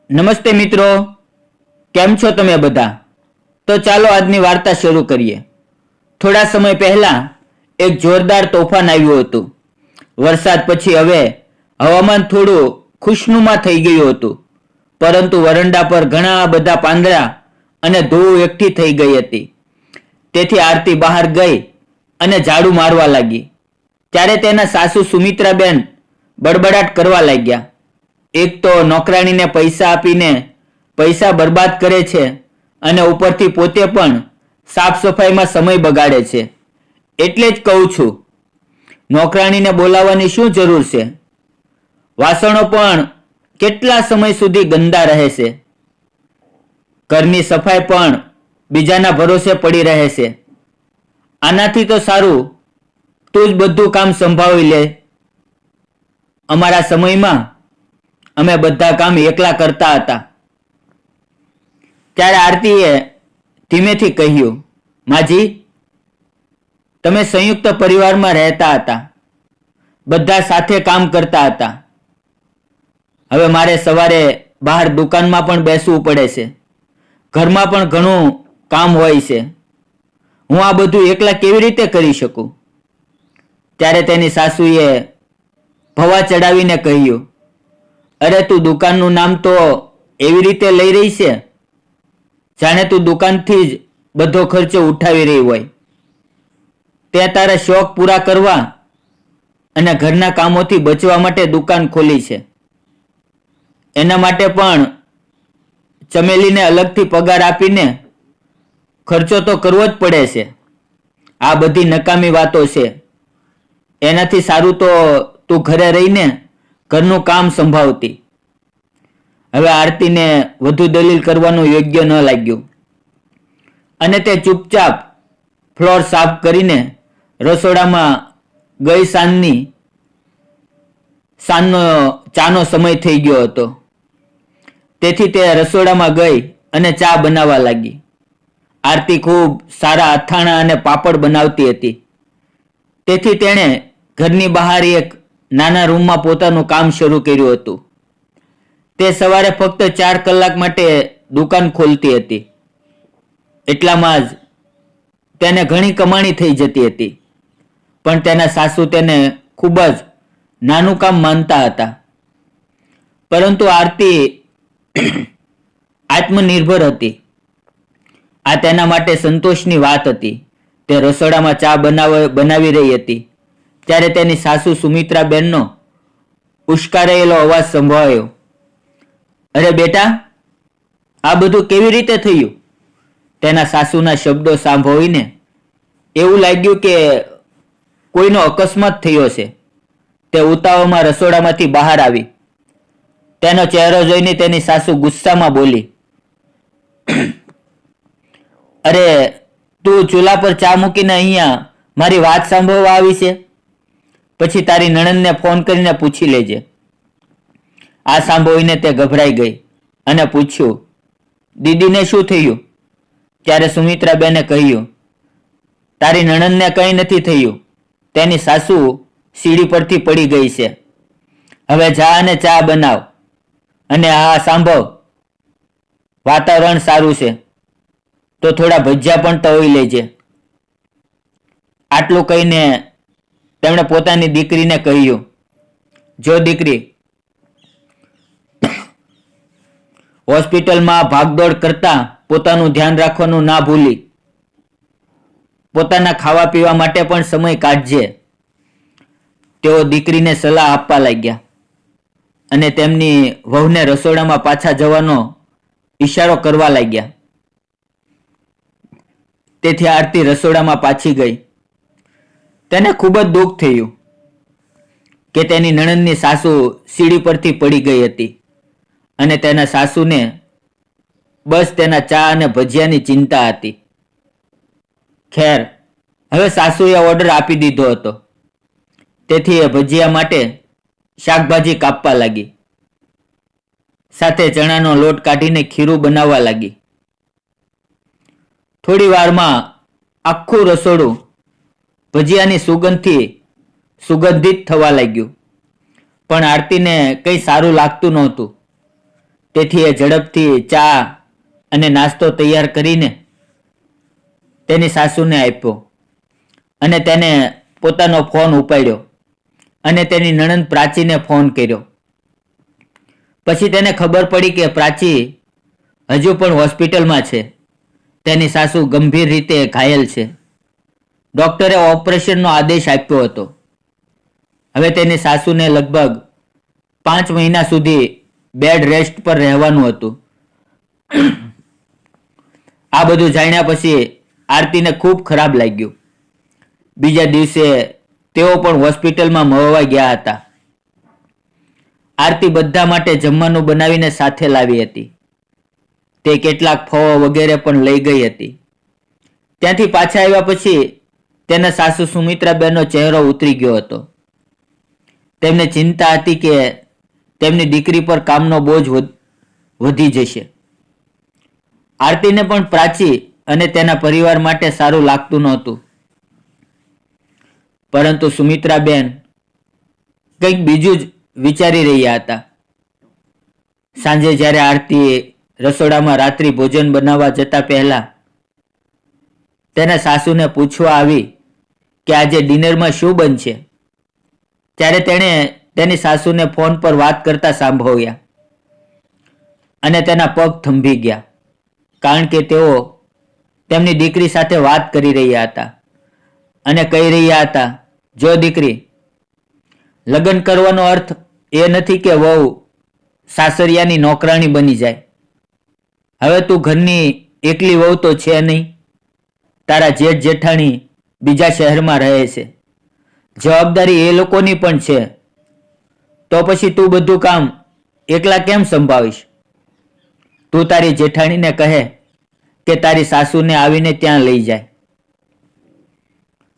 નમસ્તે મિત્રો, કેમ છો તમે બધા? તો ચાલો આજની વાર્તા શરૂ કરીએ. થોડા સમય પહેલા એક જોરદાર તોફાન આવ્યું હતું. વરસાદ પછી હવે હવામાન થોડું ખુશનુમા થઈ ગયું હતું, પરંતુ વરંડા પર ઘણા બધા પાંદડા અને ધૂળ એકઠી થઈ ગઈ હતી. તેથી આરતી બહાર ગઈ અને ઝાડુ મારવા લાગી. ત્યારે તેના સાસુ સુમિત્રાબેન બડબડાટ કરવા લાગ્યા. એક તો નોકરાણીને પૈસા આપીને પૈસા બરબાદ કરે છે અને ઉપરથી પોતે પણ સાફ સફાઈમાં સમય બગાડે છે. એટલે જ કહું છું, નોકરાણીને બોલાવવાની શું જરૂર છે? વાસણો પણ કેટલા સમય સુધી ગંદા રહે છે. ઘરની સફાઈ પણ બીજાના ભરોસે પડી રહે છે. આનાથી તો સારું તું જ બધું કામ સંભાળી લે. અમારા સમયમાં અમે બધા કામ એકલા કરતા હતા. ત્યારે આરતીએ ધીમેથી કહ્યું, માજી, તમે સંયુક્ત પરિવારમાં રહેતા હતા, બધા સાથે કામ કરતા હતા. હવે મારે સવારે બહાર દુકાનમાં પણ બેસવું પડે છે, ઘરમાં પણ ઘણું કામ હોય છે. હું આ બધું એકલા કેવી રીતે કરી શકું? ત્યારે તેની સાસુએ ભવા ચડાવીને કહ્યું, અરે તું દુકાનનું નામ તો એવી રીતે લઈ રહી છે જાણે તું દુકાનથી જ બધો ખર્ચો ઉઠાવી રહી હોય. તે તારા શોખ પૂરા કરવા અને ઘરના કામોથી બચવા માટે દુકાન ખોલી છે. એના માટે પણ ચમેલીને અલગથી પગાર આપીને ખર્ચો તો કરવો જ પડે છે. આ બધી નકામી વાતો છે. એનાથી સારું તો તું ઘરે રહીને ઘરનું કામ સંભાળતી. હવે આરતીને વધુ દલીલ કરવાનું યોગ્ય ન લાગ્યું અને તે ચૂપચાપ ફ્લોર સાફ કરીને રસોડામાં ગઈ. સાંજનો ચાનો સમય થઈ ગયો હતો, તેથી તે રસોડામાં ગઈ અને ચા બનાવવા લાગી. આરતી ખૂબ સારા અથાણા અને પાપડ બનાવતી હતી, તેથી તેણે ઘરની બહાર એક નાના રૂમમાં પોતાનું કામ શરૂ કર્યું હતું. તે સવારે ફક્ત 4 કલાક માટે દુકાન ખોલતી હતી. એટલામાં જ તેને ઘણી કમાણી થઈ જતી હતી, પણ તેના સાસુ તેને ખૂબ જ નાનું કામ માનતા હતા. પરંતુ આરતી આત્મનિર્ભર હતી. આ તેના માટે સંતોષની વાત હતી. તે રસોડામાં ચા બનાવી રહી હતી ત્યારે તેની સાસુ સુમિત્રાબેનનો ઉશ્કારેલો અવાજ સંભળાયો. અરે બેટા, આ બધું કેવી રીતે થયું? તેના સાસુના શબ્દો સાંભળીને એવું લાગ્યું કે કોઈનો અકસ્માત થયો છે. તે ઉતાવળમાં રસોડામાંથી બહાર આવી. તેનો ચહેરો જોઈને તેની સાસુ ગુસ્સામાં બોલી, અરે તું ચૂલા પર ચા મૂકીને અહીંયા મારી વાત સાંભળવા આવી છે? પછી તારી નણંદને ફોન કરીને પૂછી લેજે. આ સાંભળીને તે ગભરાઈ ગઈ અને પૂછ્યું, દીદીને શું થયું? ત્યારે સુમિત્રાબેને કહ્યું, તારી નણંદને કંઈ નથી થયું. તેની સાસુ સીડી પરથી પડી ગઈ છે. હવે જા અને ચા બનાવ અને હા સાંભળ, વાતાવરણ સારું છે તો થોડા ભજીયા પણ તળી લેજે. આટલું કહીને તેમણે પોતાની દીકરીને કહ્યું, જો દીકરી, હોસ્પિટલમાં ભાગદોડ કરતા પોતાનું ધ્યાન રાખવાનું ના ભૂલી. પોતાના ખાવા પીવા માટે પણ સમય કાઢજે. તેઓ દીકરીને સલાહ આપવા લાગ્યા અને તેમની વહુને રસોડામાં પાછા જવાનો ઈશારો કરવા લાગ્યા. તેથી આરતી રસોડામાં પાછી ગઈ. તેને ખૂબ જ દુઃખ થયું કે તેની નણંદની સાસુ સીડી પરથી પડી ગઈ હતી અને તેના સાસુને બસ તેના ચા અને ભજીયાની ચિંતા હતી. ખેર, હવે સાસુએ ઓર્ડર આપી દીધો હતો, તેથી એ ભજીયા માટે શાકભાજી કાપવા લાગી. સાથે ચણાનો લોટ કાઢીને ખીરું બનાવવા લાગી. થોડી વારમાં આખું રસોડું ભજીયાની સુગંધથી સુગંધિત થવા લાગ્યું. પણ આરતીને કંઈ સારું લાગતું નહોતું. તેથી એ ઝડપથી ચા અને નાસ્તો તૈયાર કરીને તેની સાસુને આપ્યો અને તેને પોતાનો ફોન ઉપાડ્યો અને તેની નણંદ પ્રાચીને ફોન કર્યો. પછી તેને ખબર પડી કે પ્રાચી હજુ પણ હોસ્પિટલમાં છે. તેની સાસુ ગંભીર રીતે ઘાયલ છે. ડોક્ટરે ઓપરેશનનો આદેશ આપ્યો હતો. હવે તેની સાસુને લગભગ 5 મહિના સુધી બેડ રેસ્ટ પર રહેવાનું હતું. આ બધું જાણ્યા પછી આરતીને ખૂબ ખરાબ લાગ્યું. બીજા દિવસે તેઓ પણ હોસ્પિટલમાં મળવા ગયા હતા. આરતી બધા માટે જમવાનું બનાવીને સાથે લાવી હતી. તે કેટલાક ફળો વગેરે પણ લઈ ગઈ હતી. ત્યાંથી પાછા આવ્યા પછી તેના સાસુ સુમિત્રાબેનનો ચહેરો ઉતરી ગયો હતો. તેમને ચિંતા હતી કે તેમની દીકરી પર કામનો બોજ વધી જશે. આરતીને પણ પ્રાચી અને તેના પરિવાર માટે સારું લાગતું નહોતું. પરંતુ સુમિત્રાબેન કંઈક બીજું જ વિચારી રહ્યા હતા. સાંજે જ્યારે આરતી રસોડામાં રાત્રિ ભોજન બનાવવા જતા પહેલા તેના સાસુને પૂછવા આવી કે આજે ડિનરમાં શું બનશે, ત્યારે તેણે તેની સાસુને ફોન પર વાત કરતા સાંભળ્યા અને તેના પગ થંભી ગયા, કારણ કે તેઓ તેમની દીકરી સાથે વાત કરી રહ્યા હતા અને કહી રહ્યા હતા, જો દીકરી, લગ્ન કરવાનો અર્થ એ નથી કે વહુ સાસરિયાની નોકરાણી બની જાય. હવે તું ઘરની એકલી વહુ તો છે નહીં. તારા જેઠ જેઠાણી બીજા શહેરમાં રહે છે. જવાબદારી એ લોકોની પણ છે. તો પછી તું બધું કામ એકલા કેમ સંભાળીશ? તું તારી જેઠાણીને કહે કે તારી સાસુને આવીને ત્યાં લઈ જાય.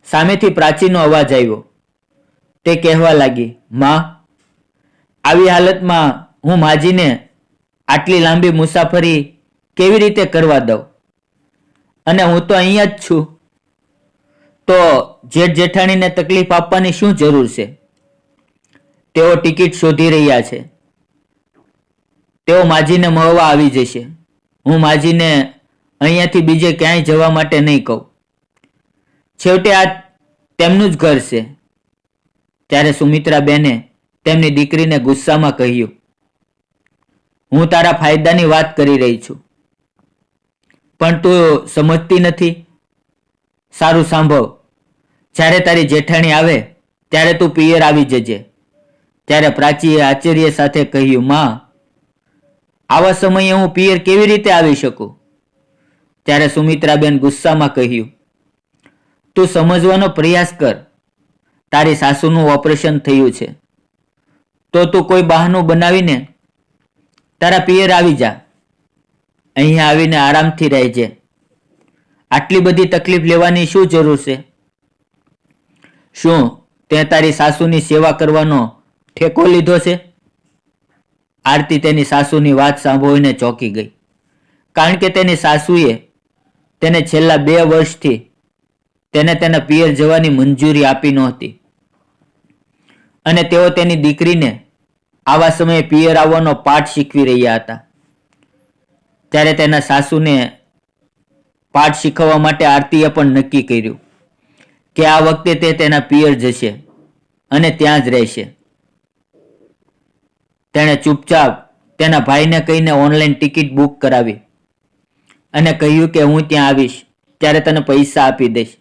સામેથી પ્રાચીનો અવાજ આવ્યો. તે કહેવા લાગી, માં, આવી હાલતમાં હું માજીને આટલી લાંબી મુસાફરી કેવી રીતે કરવા દઉં? અને હું તો અહીંયા જ છું. તો જેઠ જેઠાણીને તકલીફ આપવાની શું જરૂર છે? તેઓ ટિકિટ શોધી રહ્યા છે. તેઓ માજીને મળવા આવી જશે. હું માજીને અહીંયાથી બીજે ક્યાંય જવા માટે નહીં કહું. છેવટે આ તેમનું જ ઘર છે. ત્યારે સુમિત્રાબેને તેમની દીકરીને ગુસ્સામાં કહ્યું, હું તારા ફાયદાની વાત કરી રહી છું, પણ તું સમજતી નથી. સારું સાંભળ, જ્યારે તારી જેઠાણી આવે ત્યારે તું પિયર આવી જજે. ત્યારે પ્રાચીએ આશ્ચર્ય સાથે કહ્યું, માં, આવા સમયે હું પિયર કેવી રીતે આવી શકું? ત્યારે સુમિત્રાબેન ગુસ્સામાં કહ્યું, તું સમજવાનો પ્રયાસ કર. તારી સાસુનું ઓપરેશન થયું છે, તો તું કોઈ બહાનું બનાવીને તારા પિયર આવી જા. અહીંયા આવીને આરામથી રહેજે. આટલી બધી તકલીફ લેવાની શું જરૂર છે? શું તે તારી સાસુની સેવા કરવાનો ઠેકો લીધો છે? આરતી તેની સાસુની વાત સાંભળીને ચોંકી ગઈ, કારણ કે તેની સાસુએ તેને છેલ્લા 2 વર્ષથી તેને તેના પિયર જવાની મંજૂરી આપી નહોતી અને તેઓ તેની દીકરીને આવા સમયે પિયર આવવાનો પાઠ શીખવી રહ્યા હતા. ત્યારે તેના સાસુને પાઠ શીખવવા માટે આરતીએ પણ નક્કી કર્યું કે આ વખતે તે તેના પિયર જશે અને ત્યાં જ રહેશે. તેણે ચૂપચાપ તેના ભાઈને કહીને ઓનલાઈન ટિકિટ બુક કરાવી અને કહ્યું કે હું ત્યાં આવીશ ત્યારે તને પૈસા આપી દઈશ.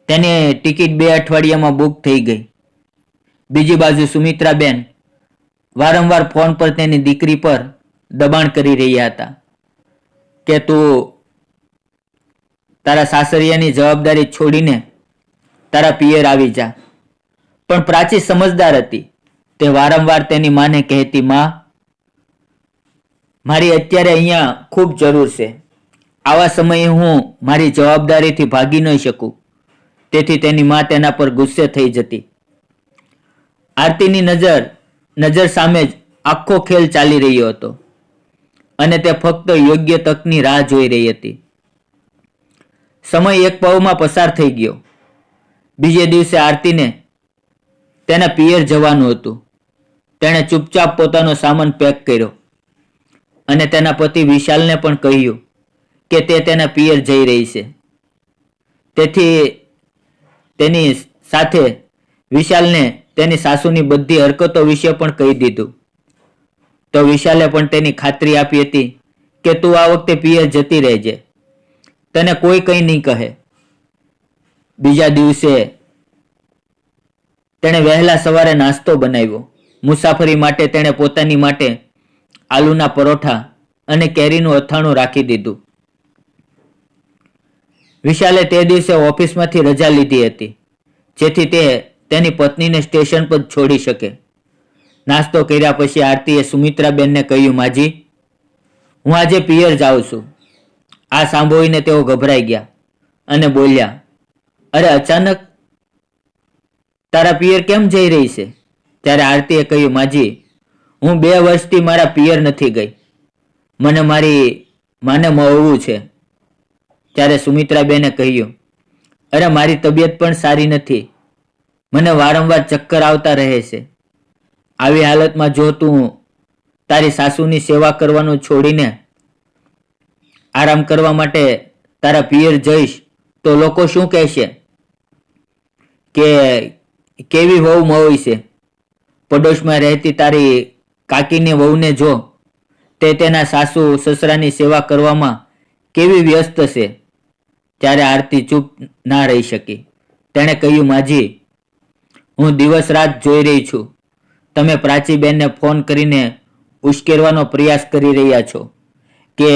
તેની ટિકિટ 2 અઠવાડિયામાં બુક થઈ ગઈ. બીજી બાજુ સુમિત્રાબેન વારંવાર ફોન પર તેની દીકરી પર દબાણ કરી રહ્યા હતા કે તું તારા સાસરિયાની જવાબદારી છોડીને તારા પિયર આવી જા. પણ પ્રાચી સમજદાર હતી. તે વારંવાર તેની માને કહેતી, માં, મારી અત્યારે અહીંયા ખૂબ જરૂર છે. આવા સમયે હું મારી જવાબદારીથી ભાગી ન શકું. તેથી તેની માં તેના પર ગુસ્સે થઈ જતી. આરતીની નજર સામે જ આખો ખેલ ચાલી રહ્યો હતો અને તે ફક્ત યોગ્ય તકની રાહ જોઈ રહી હતી. સમય એક પળમાં પસાર થઈ ગયો. બીજે દિવસે આરતીને તેના પિયર જવાનું હતું. તેણે ચૂપચાપ પોતાનો સામાન પેક કર્યો અને તેના પતિ વિશાલને પણ કહ્યું કે તે તેના પિયર જઈ રહી છે. તેથી તેની સાથે વિશાલને તેની સાસુની બધી હરકતો વિશે પણ કહી દીધું. તો વિશાલે પણ તેની ખાતરી આપી હતી કે તું આ વખતે પિયર જતી રહેજે, તને કોઈ કંઈ નહીં કહે. બીજા દિવસે તેણે વહેલા સવારે નાસ્તો બનાવ્યો. મુસાફરી માટે તેણે પોતાની માટે આલુના પરોઠા અને કેરીનું અથાણું રાખી દીધું. વિશાલે તે દિવસે ઓફિસમાંથી રજા લીધી હતી જેથી તે તેની પત્નીને સ્ટેશન પર છોડી શકે. નાસ્તો કર્યા પછી આરતીએ સુમિત્રાબેનને કહ્યું, માજી, હું આજે પિયર જાઉં છું. આ સાંભળીને તેઓ ગભરાઈ ગયા અને બોલ્યા, અરે અચાનક તારા પિયર કેમ જઈ રહી છે? ત્યારે આરતીએ કહ્યું, માજી, હું 2 વર્ષથી મારા પિયર નથી ગઈ. મને મારી માને મળવું છે. ત્યારે સુમિત્રાબેને કહ્યું, અરે મારી તબિયત પણ સારી નથી. મને વારંવાર ચક્કર આવતા રહે છે. આવી હાલતમાં જો તું તારી સાસુની સેવા કરવાનું છોડીને આરામ કરવા માટે તારા પિયર જઈશ તો લોકો શું કહેશે કે કેવી વહુ મળી છે? પડોશમાં રહેતી તારી કાકીની વહુને જો તે તેના સાસુ સસરાની સેવા કરવામાં કેવી વ્યસ્ત છે. ત્યારે આરતી ચૂપ ના રહી શકી. તેણે કહ્યું, માજી, હું દિવસ રાત જોઈ રહી છું. તમે પ્રાચીબેનને ફોન કરીને ઉશ્કેરવાનો પ્રયાસ કરી રહ્યા છો કે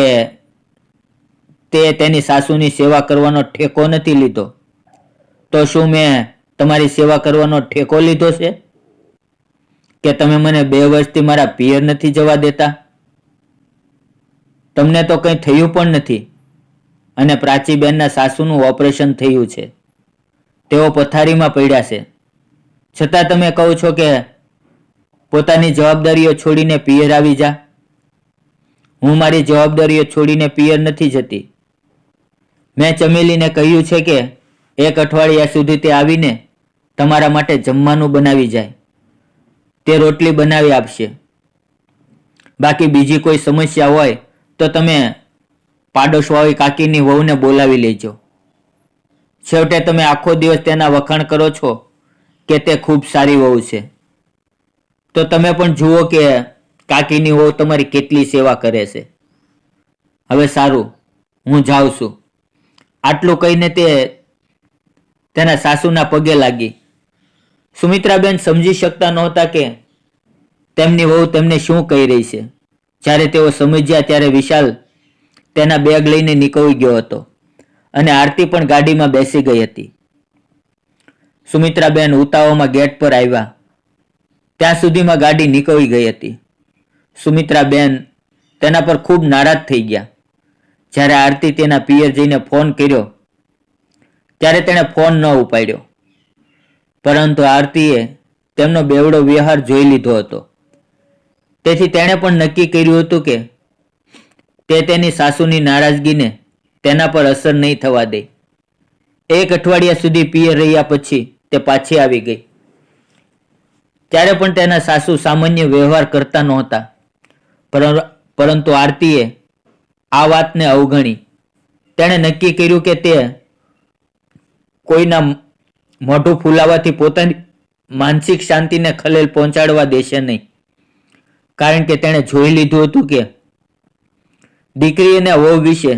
તે તેની સાસુની સેવા કરવાનો ઠેકો નથી લીધો. તો શું મેં તમારી સેવા કરવાનો ઠેકો લીધો છે કે તમે મને 2 વર્ષથી મારા પિયર નથી જવા દેતા? તમને તો કંઈ થયું પણ નથી અને પ્રાચીબેનના સાસુનું ઓપરેશન થયું છે. તેઓ પથારીમાં પડ્યા છે. છતાં તમે કહો છો કે પોતાની જવાબદારીઓ છોડીને પિયર આવી જા. હું મારી જવાબદારીઓ છોડીને પિયર નથી જતી. મેં ચમેલીને કહ્યું છે કે 1 અઠવાડિયા સુધી તે આવીને તમારા માટે જમવાનું બનાવી જાય. તે રોટલી બનાવી આપશે. બાકી બીજી કોઈ સમસ્યા હોય તો તમે પાડોશવાળી કાકીની વહુને બોલાવી લેજો. છેવટે તમે આખો દિવસ તેના વખાણ કરો છો કે તે ખૂબ સારી વહુ છે. તો તમે પણ જુઓ કે કાકીની વહુ તમારી કેટલી સેવા કરે છે. હવે સારું, હું જાઉં છું. આટલું કહીને તે તેના સાસુના પગે લાગી. સુમિત્રાબેન સમજી શકતા નહોતા કે તેમની વહુ તેમને શું કહી રહી છે. જ્યારે તેઓ સમજ્યા ત્યારે વિશાલ તેના બેગ લઈને નીકળી ગયો હતો અને આરતી પણ ગાડીમાં બેસી ગઈ હતી. સુમિત્રાબેન ઉતાવળમાં ગેટ પર આવ્યા ત્યાં સુધીમાં ગાડી નીકળી ગઈ હતી. સુમિત્રાબેન તેના પર ખૂબ નારાજ થઈ ગયા. જ્યારે આરતી તેના પિયર જઈને ફોન કર્યો ત્યારે તેણે ફોન ન ઉપાડ્યો. પરંતુ આરતીએ તેમનો બેવડો વ્યવહાર જોઈ લીધો હતો. તેથી તેણે પણ નક્કી કર્યું હતું કે તે તેની સાસુની નારાજગીને તેના પર અસર નહીં થવા દે. 1 અઠવાડિયા સુધી પિયર રહ્યા પછી તે પાછી આવી ગઈ. ત્યારે પણ તેના સાસુ સામાન્ય વ્યવહાર કરતા નહોતા. પરંતુ આરતીએ આ વાતને અવગણી. તેણે નક્કી કર્યું કે તે કોઈના મોઢું ફૂલાવાથી પોતાની માનસિક શાંતિને ખલેલ પહોંચાડવા દેશે નહીં. કારણ કે તેણે જોઈ લીધું હતું કે દીકરી અને વહુ વિશે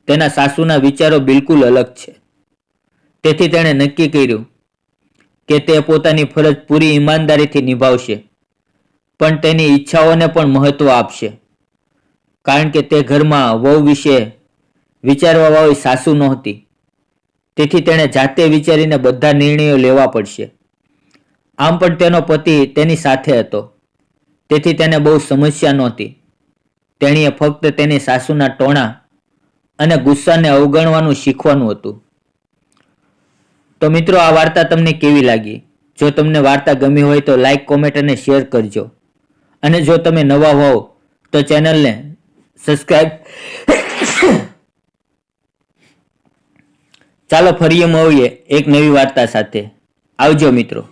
તેના સાસુના વિચારો બિલકુલ અલગ છે. તેથી તેણે નક્કી કર્યું કે તે પોતાની ફરજ પૂરી ઈમાનદારીથી નિભાવશે, પણ તેની ઈચ્છાઓને પણ મહત્વ આપશે. કારણ કે તે ઘરમાં વહુ વિશે વિચારવાવાળી સાસુ નહોતી. તેથી તેણે જાતે વિચારીને બધા નિર્ણયો લેવા પડશે. આમ પણ તેનો પતિ તેની સાથે હતો. તેથી તેને બહુ સમસ્યા નહોતી. તેણીએ ફક્ત તેની સાસુના ટોણા અને ગુસ્સાને અવગણવાનું શીખવાનું હતું. તો મિત્રો, આ વાર્તા તમને કેવી લાગી? જો તમને વાર્તા ગમી હોય તો લાઈક, કોમેન્ટ અને શેર કરજો. અને જો તમે નવા હોવ તો ચેનલને સબસ્ક્રાઇબ. ચાલો ફરી મળીએ એક નવી વાર્તા સાથે. આવજો મિત્રો.